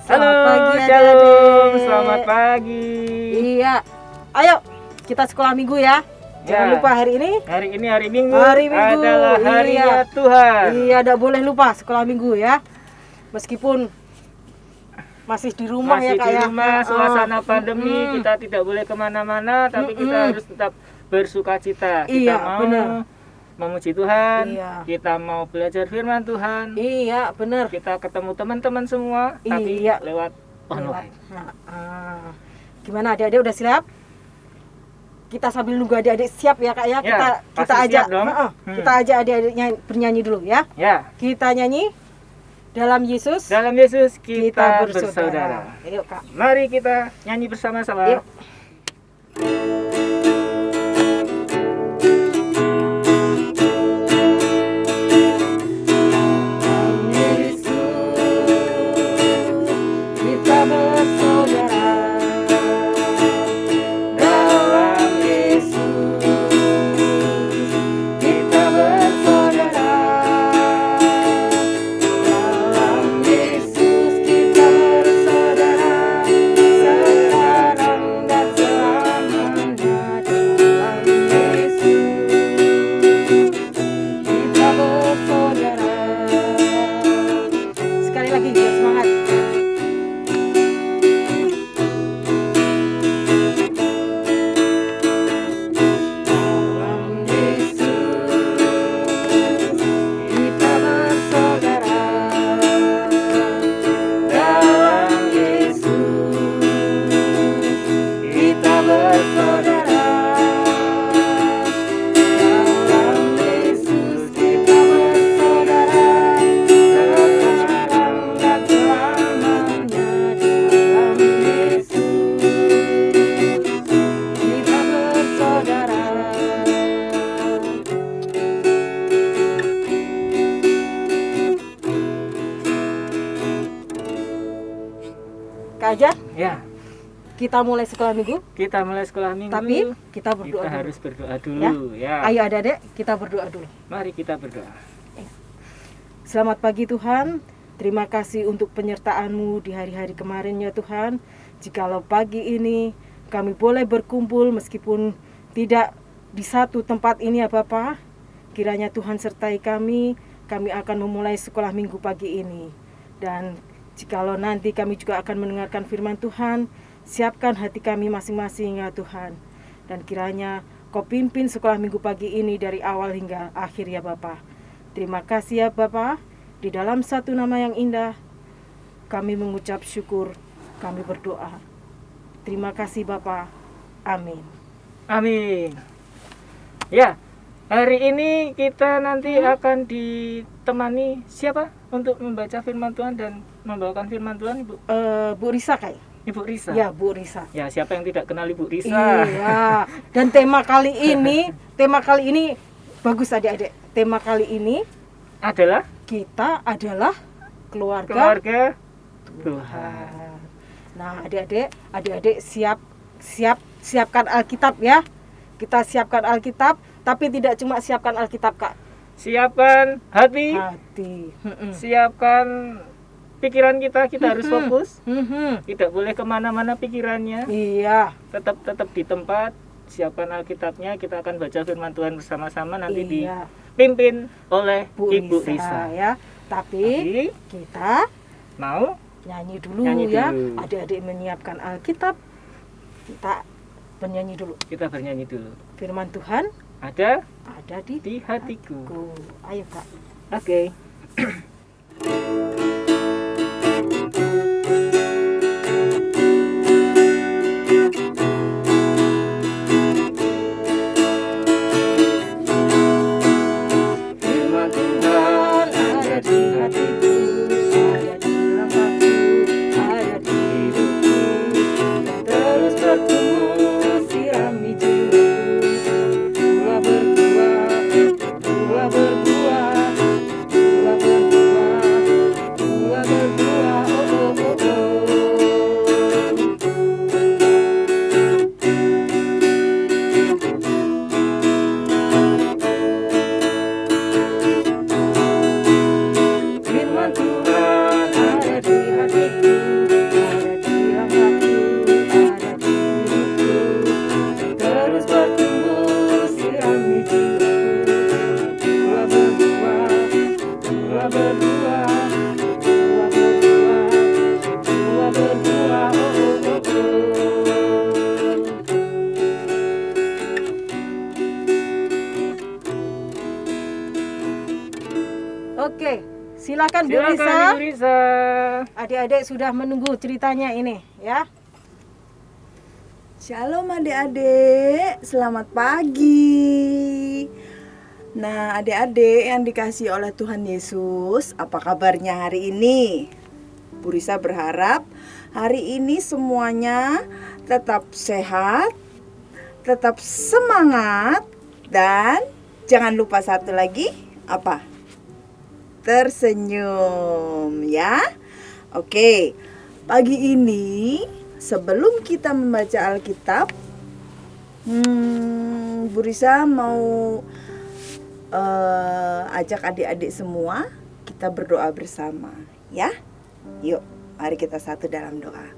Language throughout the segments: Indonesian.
Halo, Selamat pagi Shalom, adik-adik. selamat pagi. Iya, ayo kita sekolah minggu ya. Jangan Ya. lupa hari ini. Hari ini hari Minggu, Hari Minggu, adalah harinya iya. Tuhan. Iya, tidak boleh lupa sekolah minggu ya. Meskipun masih di rumah Masih ya kak di ya. rumah, suasana pandemi, mm. kita tidak boleh kemana-mana, tapi kita harus tetap bersuka cita. Iya, Kita mau benar. memuji Tuhan, Iya. kita mau belajar firman Tuhan, Iya, benar. kita ketemu teman-teman semua, tapi Iya. lewat online. Nah, gimana adik-adik udah siap? Kita sambil nunggu adik-adik siap ya kak ya. Ya, Kita pasti ajak, siap dong. kita ajak adik-adiknya bernyanyi dulu ya. Ya, Kita nyanyi dalam Yesus. dalam Yesus kita bersaudara. bersaudara. Yuk kak. Mari kita nyanyi bersama-sama. Yuk. Kita bersaudara dalam Yesus. Kita bersaudara dalam Yesus. Kita bersaudara sekarang dan selamanya dalam Yesus. Kita bersaudara. Sekali lagi biar semangat. Dalam Yesus kita bersaudara. Dalam Yesus kita bersaudara. Dalam Yesus kita bersaudara. Sekarang dan selamanya dalam Yesus kita bersaudara. Kak Aja, Ya, kita mulai sekolah minggu, kita mulai sekolah minggu. tapi kita berdoa kita dulu. harus berdoa dulu ya. Ayo adik-adik, kita berdoa dulu. Mari kita berdoa. Selamat pagi Tuhan, terima kasih untuk penyertaan-Mu di hari-hari kemarin ya Tuhan. Jikalau pagi ini kami boleh berkumpul meskipun tidak di satu tempat ini ya Bapa, kiranya Tuhan sertai kami akan memulai sekolah minggu pagi ini. Dan jikalau nanti kami juga akan mendengarkan firman Tuhan, siapkan hati kami masing-masing ya Tuhan. Dan kiranya Kau pimpin sekolah minggu pagi ini dari awal hingga akhir ya Bapa. Terima kasih ya Bapa. Di dalam satu nama yang indah, kami mengucap syukur, kami berdoa. Terima kasih Bapa. Amin. Amin. Ya, hari ini kita nanti akan ditemani siapa untuk membaca firman Tuhan dan membawakan firman Tuhan, Ibu? Bu Risa kayak? Ibu Risa. Ya, Bu Risa. Ya, siapa yang tidak kenal Ibu Risa? Iya. Dan tema kali ini bagus adik-adik. Tema kali ini Adalah kita adalah keluarga keluarga Tuhan. Nah, adik-adik siapkan Alkitab ya. Kita siapkan Alkitab, tapi tidak cuma siapkan Alkitab, Kak. Siapkan hati, Hati. siapkan pikiran kita harus fokus. Mhm. Tidak boleh kemana-mana pikirannya. Iya. Tetap di tempat. Siapkan Alkitabnya. Kita akan baca firman Tuhan bersama-sama nanti di Iya. dipimpin oleh Bu Ibu Risa, Risa. ya. Tapi Jadi, kita mau nyanyi dulu Nyanyi ya. dulu. Adik-adik menyiapkan Alkitab. Kita bernyanyi dulu. kita bernyanyi dulu. Firman Tuhan Ada ada di di hatiku. Ayo Kak. Oke. Firman Tuhan ada di hatiku, ada di langkahku, ada di hidupku. terus bertumbuh, Sirami jiwaku, buah berbuah, buah berbuah, buah berbuah, buah berbuah. Oh, oh, oh, oh. Firman Tuhan ada di hatiku, Ada di langkahku, ada di hidupku. terus bertumbuh, Sirami jiwaku, buah berbuah, buah berbuah, buah berbuah, buah berbuah. Oh, oh, oh, oh. Oke, silakan Bu silakan Risa. Ibu Risa. Adik-adik sudah menunggu ceritanya ini, ya. Shalom adik-adik, selamat pagi. Nah adik-adik yang dikasihi oleh Tuhan Yesus, apa kabarnya hari ini? Bu Risa berharap hari ini semuanya tetap sehat, tetap semangat, dan jangan lupa satu lagi, apa? Tersenyum ya. Oke, pagi ini sebelum kita membaca Alkitab, Bu Risa mau ajak adik-adik semua kita berdoa bersama ya. Yuk, mari kita satu dalam doa.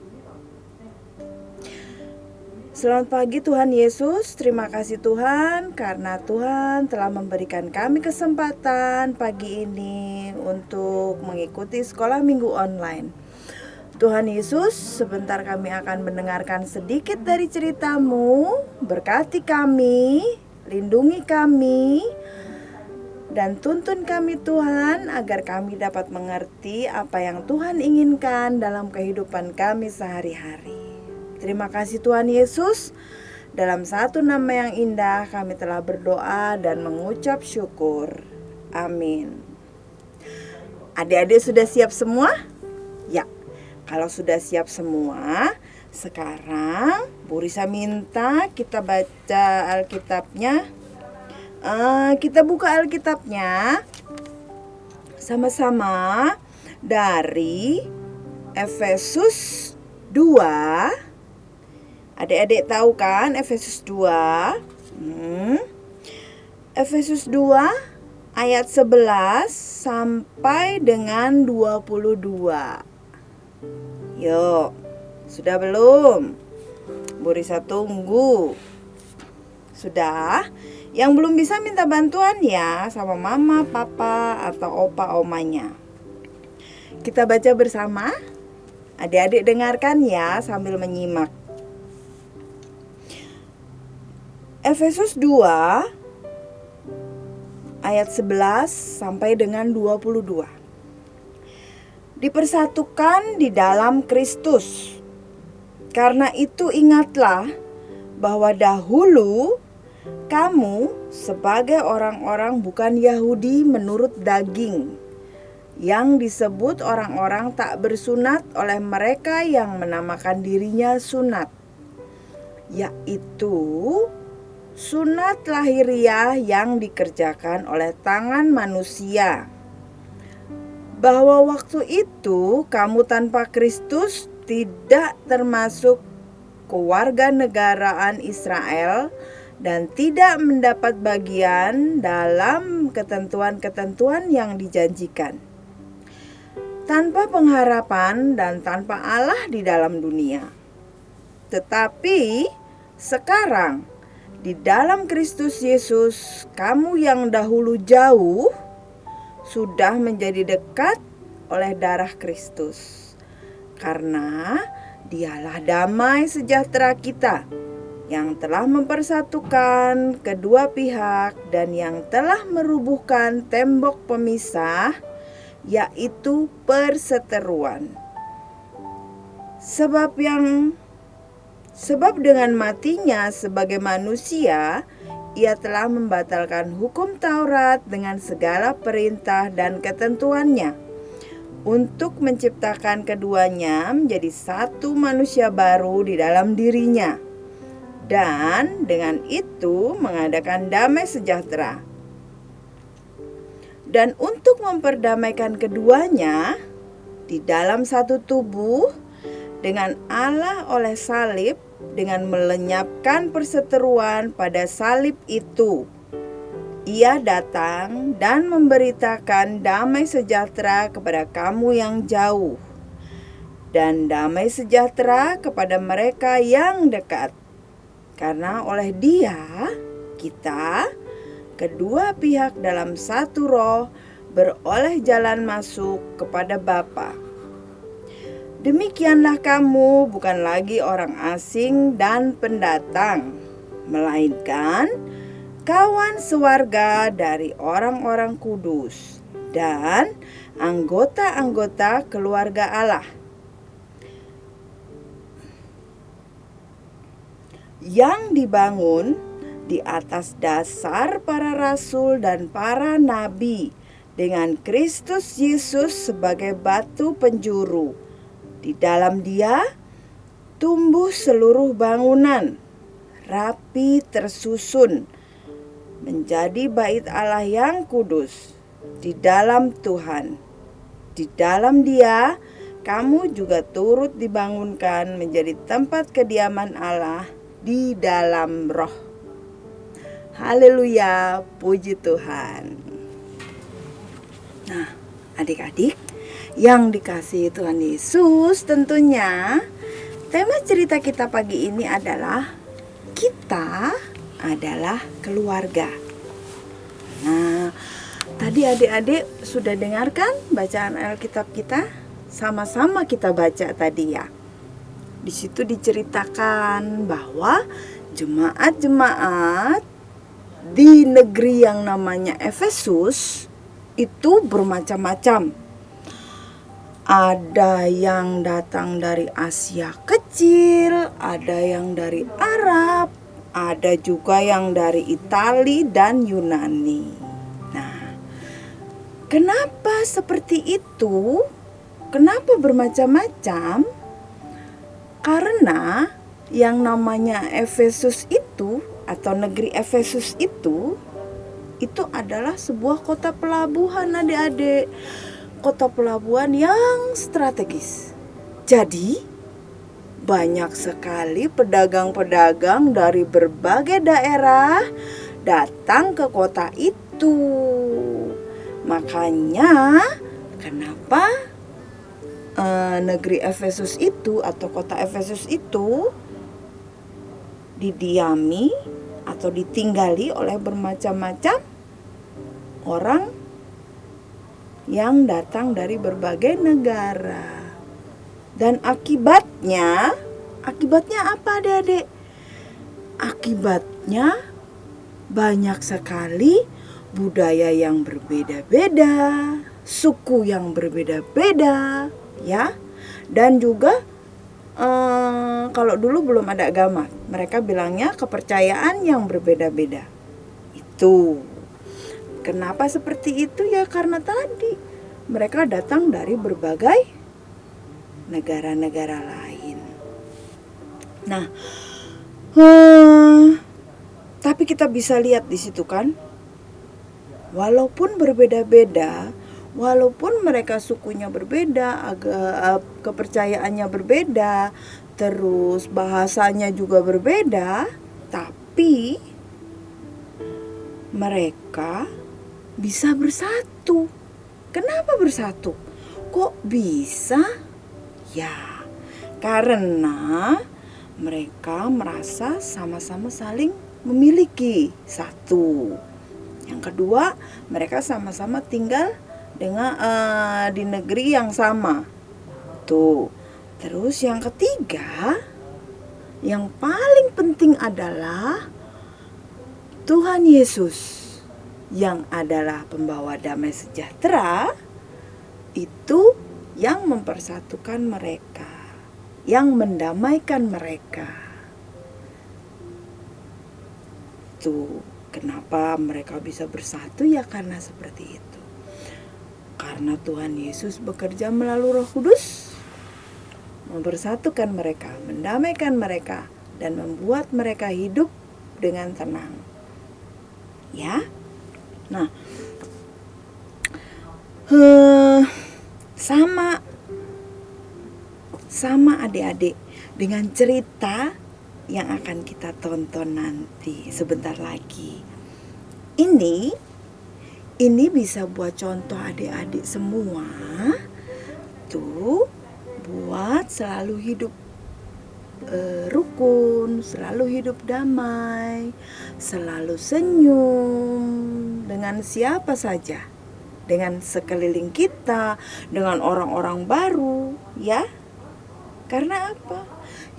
Selamat pagi Tuhan Yesus, terima kasih Tuhan karena Tuhan telah memberikan kami kesempatan pagi ini untuk mengikuti sekolah minggu online. Tuhan Yesus, sebentar kami akan mendengarkan sedikit dari cerita-Mu, berkati kami, lindungi kami, dan tuntun kami Tuhan agar kami dapat mengerti apa yang Tuhan inginkan dalam kehidupan kami sehari-hari. Terima kasih Tuhan Yesus. Dalam satu nama yang indah kami telah berdoa dan mengucap syukur. Amin. Adik-adik sudah siap semua? Ya, kalau sudah siap semua, sekarang Bu Risa minta kita baca Alkitabnya. Kita buka Alkitabnya sama-sama dari Efesus 2. Adik-adik tahu kan Efesus 2? Efesus 2 ayat 11 sampai dengan 22. Yuk, sudah belum? Bu Risa tunggu. Sudah? Yang belum bisa minta bantuan ya sama mama, papa, atau opa, omanya. Kita baca bersama. Adik-adik dengarkan ya sambil menyimak. Efesus 2 ayat 11 sampai dengan 22. Dipersatukan di dalam Kristus. Karena itu ingatlah bahwa dahulu kamu sebagai orang-orang bukan Yahudi menurut daging, yang disebut orang-orang tak bersunat oleh mereka yang menamakan dirinya sunat, yaitu sunat lahiriah yang dikerjakan oleh tangan manusia. Bahwa waktu itu kamu tanpa Kristus tidak termasuk kewarganegaraan Israel dan tidak mendapat bagian dalam ketentuan-ketentuan yang dijanjikan. Tanpa pengharapan dan tanpa Allah di dalam dunia. Tetapi sekarang di dalam Kristus Yesus, kamu yang dahulu jauh sudah menjadi dekat oleh darah Kristus. Karena Dialah damai sejahtera kita yang telah mempersatukan kedua pihak dan yang telah merubuhkan tembok pemisah, yaitu perseteruan. Sebab dengan matinya sebagai manusia, ia telah membatalkan hukum Taurat dengan segala perintah dan ketentuannya, untuk menciptakan keduanya menjadi satu manusia baru di dalam dirinya, dan dengan itu mengadakan damai sejahtera. Dan untuk memperdamaikan keduanya di dalam satu tubuh dengan Allah oleh salib, dengan melenyapkan perseteruan pada salib itu, Ia datang dan memberitakan damai sejahtera kepada kamu yang jauh, dan damai sejahtera kepada mereka yang dekat. Karena oleh Dia, kita, kedua pihak dalam satu roh, beroleh jalan masuk kepada Bapa. Demikianlah kamu bukan lagi orang asing dan pendatang, melainkan kawan sewarga dari orang-orang kudus dan anggota-anggota keluarga Allah, yang dibangun di atas dasar para rasul dan para nabi, dengan Kristus Yesus sebagai batu penjuru. Di dalam Dia tumbuh seluruh bangunan, rapi tersusun, menjadi bait Allah yang kudus di dalam Tuhan. Di dalam Dia, kamu juga turut dibangunkan menjadi tempat kediaman Allah di dalam Roh. Haleluya, puji Tuhan. Nah, adik-adik yang dikasihi Tuhan Yesus, tentunya tema cerita kita pagi ini adalah kita adalah keluarga. Nah, tadi adik-adik sudah dengarkan bacaan Alkitab kita? Sama-sama kita baca tadi ya. Di situ diceritakan bahwa jemaat-jemaat di negeri yang namanya Efesus itu bermacam-macam. Ada yang datang dari Asia Kecil, ada yang dari Arab, ada juga yang dari Italia dan Yunani. Nah, kenapa seperti itu? Kenapa bermacam-macam? Karena yang namanya Efesus itu, atau negeri Efesus itu adalah sebuah kota pelabuhan, adik-adik. Kota pelabuhan yang strategis. Jadi, banyak sekali pedagang-pedagang dari berbagai daerah datang ke kota itu. Makanya, kenapa negeri Efesus itu atau kota Efesus itu didiami atau ditinggali oleh bermacam-macam orang yang datang dari berbagai negara. Dan akibatnya apa, adik-adik? Akibatnya banyak sekali budaya yang berbeda-beda, suku yang berbeda-beda, ya. Dan juga kalau dulu belum ada agama, mereka bilangnya kepercayaan yang berbeda-beda. Itu kenapa seperti itu ya? Karena tadi mereka datang dari berbagai negara-negara lain. Nah, tapi kita bisa lihat di situ kan, walaupun berbeda-beda, walaupun mereka sukunya berbeda, kepercayaannya berbeda, terus bahasanya juga berbeda, tapi mereka bisa bersatu. Kenapa bersatu? Kok bisa? Ya, karena mereka merasa sama-sama saling memiliki satu. Yang kedua, mereka sama-sama tinggal dengan di negeri yang sama. Tuh. Terus yang ketiga, yang paling penting adalah Tuhan Yesus yang adalah pembawa damai sejahtera itu yang mempersatukan mereka, yang mendamaikan mereka. Tuh, kenapa mereka bisa bersatu ya karena seperti itu. Karena Tuhan Yesus bekerja melalui Roh Kudus mempersatukan mereka, mendamaikan mereka dan membuat mereka hidup dengan tenang. Ya. Nah, sama adik-adik dengan cerita yang akan kita tonton nanti sebentar lagi. Ini bisa buat contoh adik-adik semua tuh buat selalu hidup rukun, selalu hidup damai, selalu senyum dengan siapa saja, dengan sekeliling kita, dengan orang-orang baru, ya. Karena apa?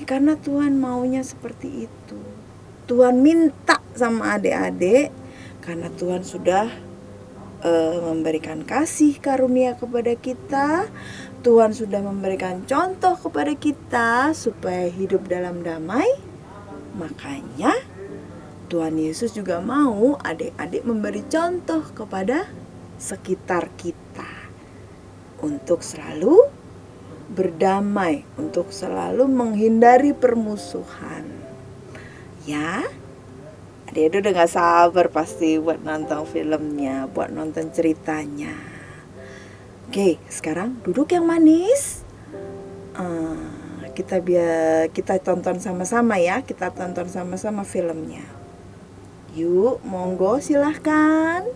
Karena Tuhan maunya seperti itu. Tuhan minta sama adik-adik karena Tuhan sudah memberikan kasih karunia kepada kita. Tuhan sudah memberikan contoh kepada kita supaya hidup dalam damai. Makanya Tuhan Yesus juga mau adik-adik memberi contoh kepada sekitar kita untuk selalu berdamai, untuk selalu menghindari permusuhan. Ya, adik-adik udah gak sabar pasti buat nonton filmnya, buat nonton ceritanya. Oke, sekarang duduk yang manis. Kita tonton sama-sama ya. Kita tonton sama-sama filmnya. Yuk, monggo silahkan.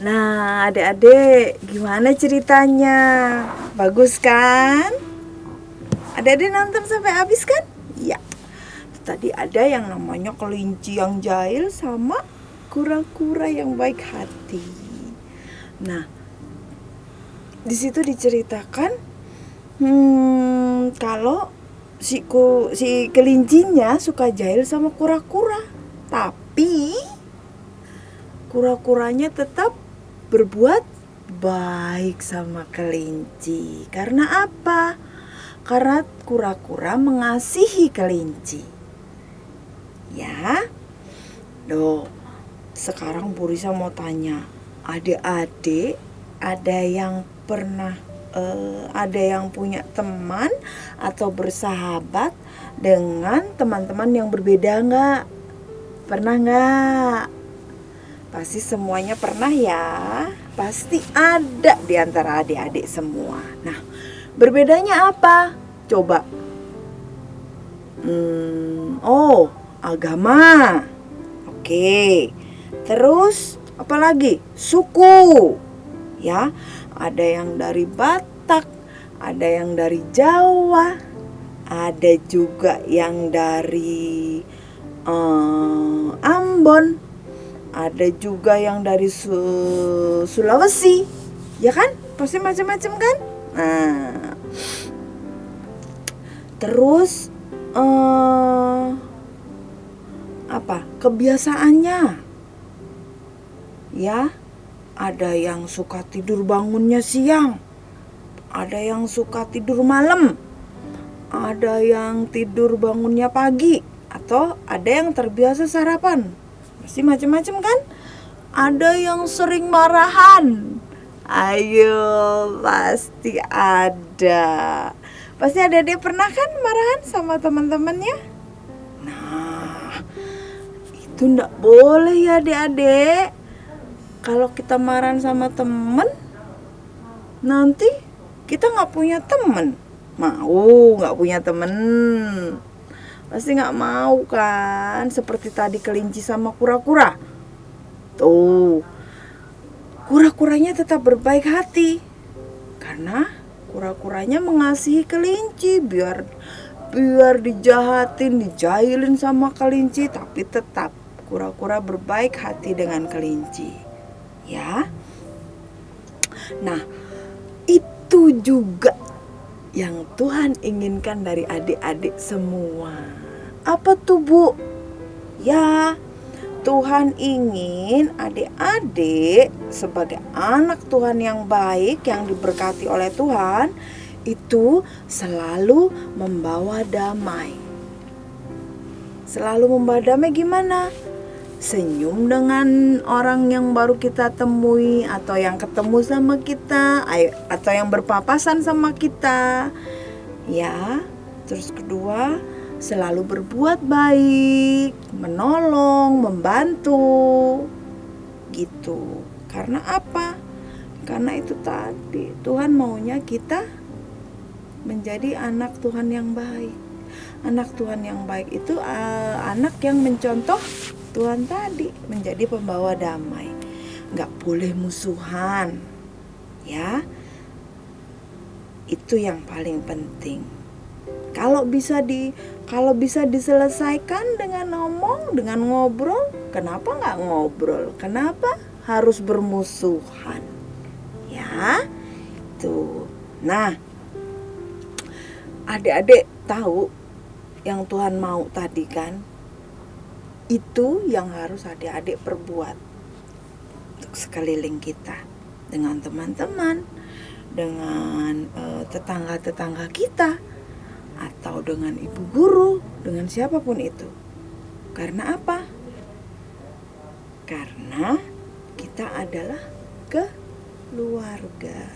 Nah, adik-adik, gimana ceritanya? Bagus kan? Adik-adik nonton sampai habis kan? Iya. Tadi ada yang namanya kelinci yang jahil sama kura-kura yang baik hati. Nah, di situ diceritakan kalau si kelincinya suka jahil sama kura-kura, tapi kura-kuranya tetap berbuat baik sama kelinci. Karena apa? Karena kura-kura mengasihi kelinci. Ya. Loh, sekarang Bu Risa mau tanya, adik-adik ada yang punya teman atau bersahabat dengan teman-teman yang berbeda nggak? Pernah nggak? Pasti semuanya pernah ya. Pasti ada di antara adik-adik semua. Nah, berbedanya apa? Coba. Agama. Oke. Terus apa lagi? Suku. Ya, ada yang dari Batak, ada yang dari Jawa, ada juga yang dari Ambon. Ada juga yang dari Sulawesi, ya kan? Pasti macam-macam kan? Nah, terus kebiasaannya? Ya, ada yang suka tidur bangunnya siang, ada yang suka tidur malam, ada yang tidur bangunnya pagi, atau ada yang terbiasa sarapan. Pasti macam-macam kan? Ada yang sering marahan. Ayo, pasti ada. Pasti adik-adik pernah kan marahan sama teman-temannya? Nah, itu enggak boleh ya adik-adik. Kalau kita marahan sama teman, nanti kita nggak punya teman. Mau nggak punya teman? Pasti nggak mau kan, seperti tadi kelinci sama kura-kura. Tuh, kura-kuranya tetap berbaik hati karena kura-kuranya mengasihi kelinci. Biar dijahatin, dijahilin sama kelinci, tapi tetap kura-kura berbaik hati dengan kelinci. Ya. Nah, itu juga yang Tuhan inginkan dari adik-adik semua. Apa tuh, Bu? Ya, Tuhan ingin adik-adik sebagai anak Tuhan yang baik, yang diberkati oleh Tuhan, itu selalu membawa damai. Selalu membawa damai gimana? Senyum dengan orang yang baru kita temui, atau yang ketemu sama kita, atau yang berpapasan sama kita. Ya, terus kedua, selalu berbuat baik, menolong, membantu, gitu. Karena apa? Karena itu tadi, Tuhan maunya kita menjadi anak Tuhan yang baik. Anak Tuhan yang baik itu anak yang mencontoh Tuhan tadi, menjadi pembawa damai. Nggak boleh musuhan, ya. Itu yang paling penting. Kalau bisa diselesaikan dengan ngomong, dengan ngobrol, kenapa nggak ngobrol? Kenapa harus bermusuhan? Ya, tuh. Nah, adik-adik tahu yang Tuhan mau tadi kan? Itu yang harus adik-adik perbuat untuk sekeliling kita, dengan teman-teman, dengan tetangga-tetangga kita, atau dengan ibu guru, dengan siapapun itu. Karena apa? Karena kita adalah keluarga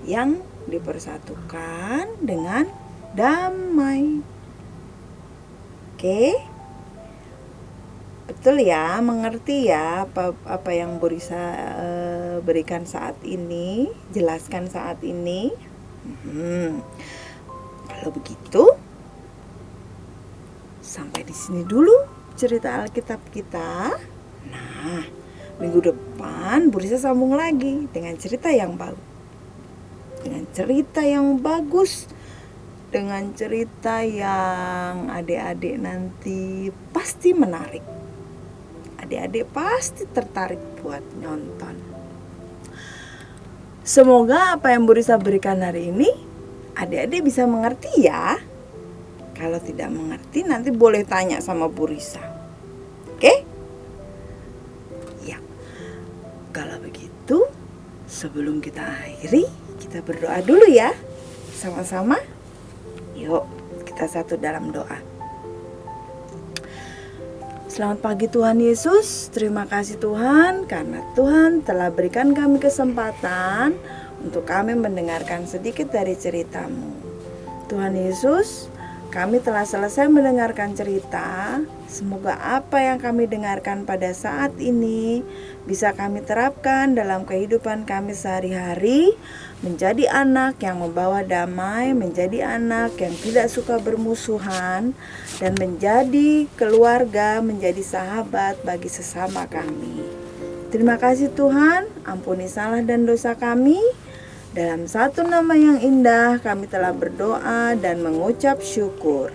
yang dipersatukan dengan damai. Oke? Betul ya, mengerti ya apa yang Bu Risa berikan saat ini, jelaskan saat ini. Kalau begitu, sampai di sini dulu cerita Alkitab kita. Nah, minggu depan Bu Risa sambung lagi dengan cerita yang baru, dengan cerita yang bagus, dengan cerita yang adik-adik nanti pasti menarik. Adik-adik pasti tertarik buat nonton. Semoga apa yang Bu Risa berikan hari ini adik-adik bisa mengerti ya. Kalau tidak mengerti nanti boleh tanya sama Bu Risa. Oke? Ya. Kalau begitu, sebelum kita akhiri, kita berdoa dulu ya. Sama-sama. Yuk, kita satu dalam doa. Selamat pagi Tuhan Yesus. Terima kasih Tuhan karena Tuhan telah berikan kami kesempatan untuk kami mendengarkan sedikit dari cerita-Mu. Tuhan Yesus, kami telah selesai mendengarkan cerita. Semoga apa yang kami dengarkan pada saat ini bisa kami terapkan dalam kehidupan kami sehari-hari, menjadi anak yang membawa damai, menjadi anak yang tidak suka bermusuhan, dan menjadi keluarga, menjadi sahabat bagi sesama kami. Terima kasih Tuhan, ampuni salah dan dosa kami. Dalam satu nama yang indah kami telah berdoa dan mengucap syukur.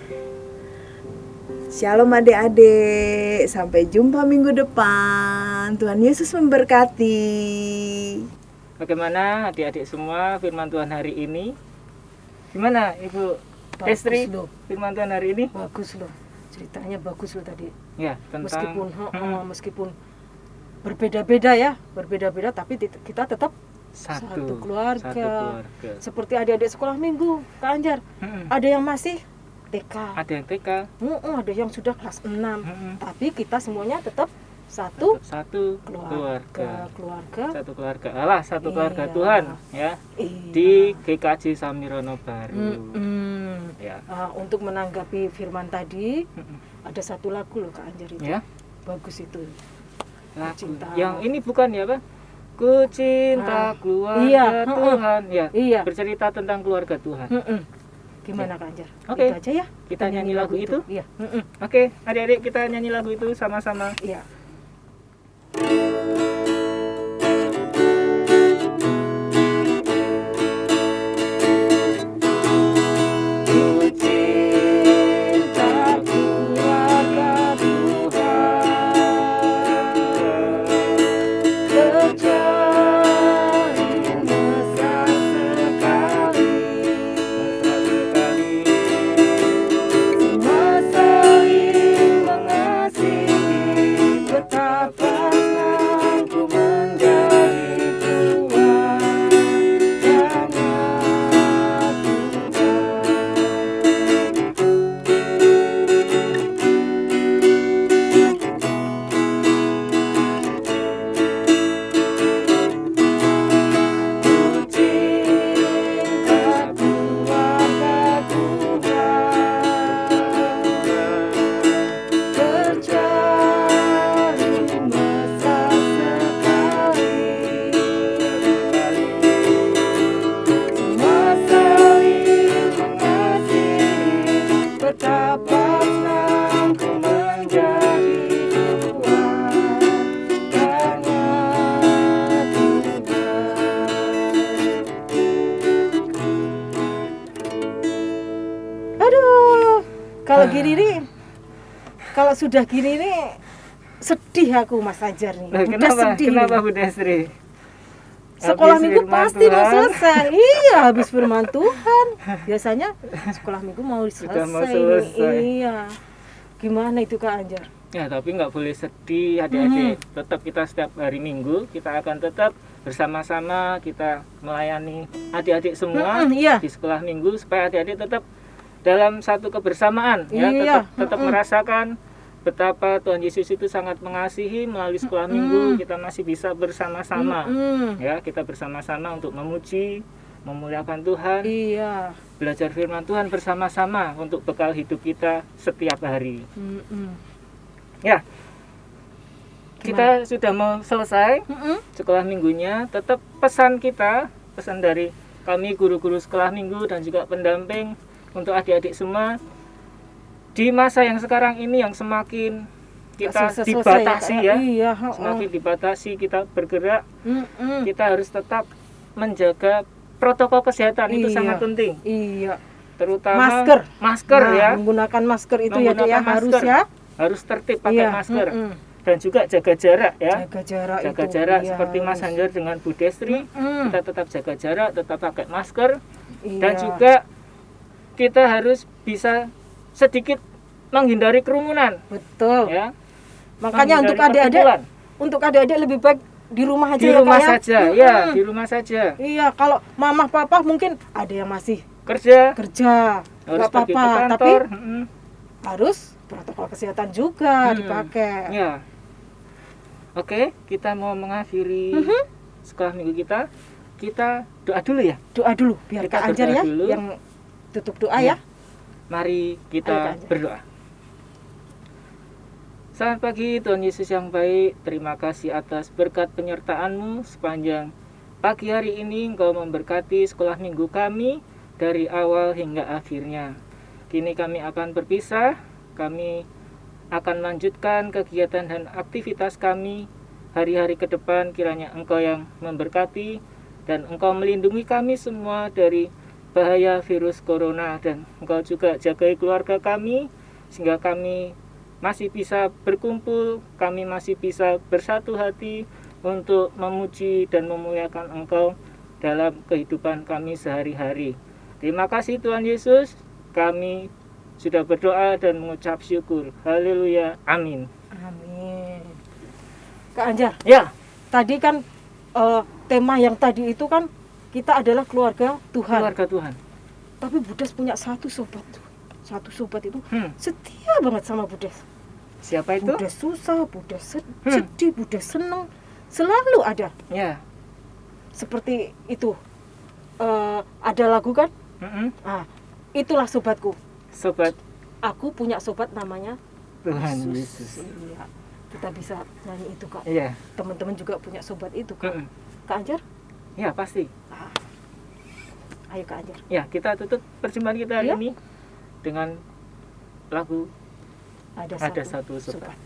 Shalom adik-adik, sampai jumpa minggu depan. Tuhan Yesus memberkati. Bagaimana adik-adik semua firman Tuhan hari ini? Gimana Ibu Destri? Firman Tuhan hari ini? Bagus loh, ceritanya bagus loh tadi. Ya, tentang meskipun berbeda-beda ya, berbeda-beda tapi kita tetap satu keluarga. Seperti adik-adik sekolah minggu, Kak Anjar. Ada yang masih TK. Ada yang TK. Ada yang sudah kelas 6. Tapi kita semuanya tetap satu keluarga. Satu keluarga Allah, satu keluarga Tuhan ya. Di GKJ Samirono Baru. Ya. Untuk menanggapi firman tadi, ada satu lagu loh Kak Anjar itu. Ya. Bagus itu. Lagu. Cinta. Yang ini bukan ya, Pak? Ku cinta keluarga Tuhan ya. Iya. Bercerita tentang keluarga Tuhan. Gimana Kak Anjar? Oke. Itu aja ya. Kita nyanyi lagu itu. Iya. Oke, adik-adik kita nyanyi lagu itu sama-sama. Iya. Masa gini nih, kalau sudah gini nih sedih aku Mas Anjar nih. Loh, Udah sedih. kenapa Bu Destri? Sekolah Habis minggu firman pasti mau Tuhan. selesai. Iya, habis firman Tuhan. Biasanya sekolah minggu mau Sudah mau selesai. selesai. Iya. Gimana itu Kak Anjar? Ya, tapi nggak boleh sedih adik-adik. Tetap kita setiap hari Minggu kita akan tetap bersama-sama kita melayani adik-adik semua Iya. di sekolah Minggu supaya adik-adik tetap dalam satu kebersamaan ya, Iya. tetap merasakan betapa Tuhan Yesus itu sangat mengasihi. Melalui sekolah Minggu kita masih bisa bersama-sama ya, kita bersama-sama untuk memuji, memuliakan Tuhan, Iya. belajar firman Tuhan bersama-sama untuk bekal hidup kita setiap hari. Ya, kita sudah mau selesai sekolah minggunya. Tetap pesan kita, pesan dari kami guru-guru sekolah minggu dan juga pendamping untuk adik-adik semua di masa yang sekarang ini yang semakin kita dibatasi ya, Iya. semakin dibatasi kita bergerak, kita harus tetap menjaga protokol kesehatan. Itu Iya. sangat penting, Iya. terutama Masker nah, ya, menggunakan masker itu ya Menggunakan Dek, ya harus masker. ya. harus tertib pakai Iya. masker dan juga jaga jarak ya. Jaga jarak Jaga itu. jarak Iya, seperti Mas harus. Anjar dengan Bu Destri, kita tetap jaga jarak, tetap pakai masker, Iya. dan juga kita harus bisa sedikit menghindari kerumunan Betul. ya. Makanya untuk Menghindari adik-adik, perkumpulan. untuk adik-adik lebih baik di rumah aja Di ya, rumah Kak, saja ya, di rumah saja. Iya, kalau mama papa mungkin ada yang masih Kerja kerja, harus nggak pergi ke apa-apa, tapi kantor. harus protokol kesehatan juga Hmm. dipakai. Ya. Oke, kita mau mengakhiri sekolah minggu kita. Kita doa dulu ya. Doa dulu biar Kita Kak Anjar berdoa ya dulu. yang tutup doa Ya. ya. Mari Ayo, Kak kita Anjar. berdoa. Selamat pagi Tuhan Yesus yang baik. Terima kasih atas berkat penyertaan-Mu sepanjang pagi hari ini. Engkau memberkati sekolah minggu kami dari awal hingga akhirnya. Kini kami akan berpisah. Kami akan melanjutkan kegiatan dan aktivitas kami hari-hari ke depan. Kiranya Engkau yang memberkati dan Engkau melindungi kami semua dari bahaya virus corona, dan Engkau juga jagai keluarga kami sehingga kami masih bisa berkumpul, kami masih bisa bersatu hati untuk memuji dan memuliakan Engkau dalam kehidupan kami sehari-hari. Terima kasih Tuhan Yesus, kami sudah berdoa dan mengucap syukur. Haleluya, amin. Amin. Kak Anjar, Ya, tadi kan tema yang tadi itu kan kita adalah keluarga Tuhan. keluarga Tuhan. Tapi Budes punya satu sobat tuh. Satu sobat itu setia banget sama Budes. Siapa itu? Budes susah, Budes sedih, Budes seneng, selalu ada. Ya. Seperti itu. Ada lagu kan? Ah, itulah sobatku. Sobat Aku punya sobat namanya Tuhan Yesus. Iya. Kita bisa nyanyi itu Kak. Iya. Teman-teman juga punya sobat itu Kak. Kak Anjar? Ya, pasti. Ayo Kak Anjar. Ya, kita tutup perjumpaan kita hari Iya. ini dengan lagu Ada Ada Satu Sobat. sobat.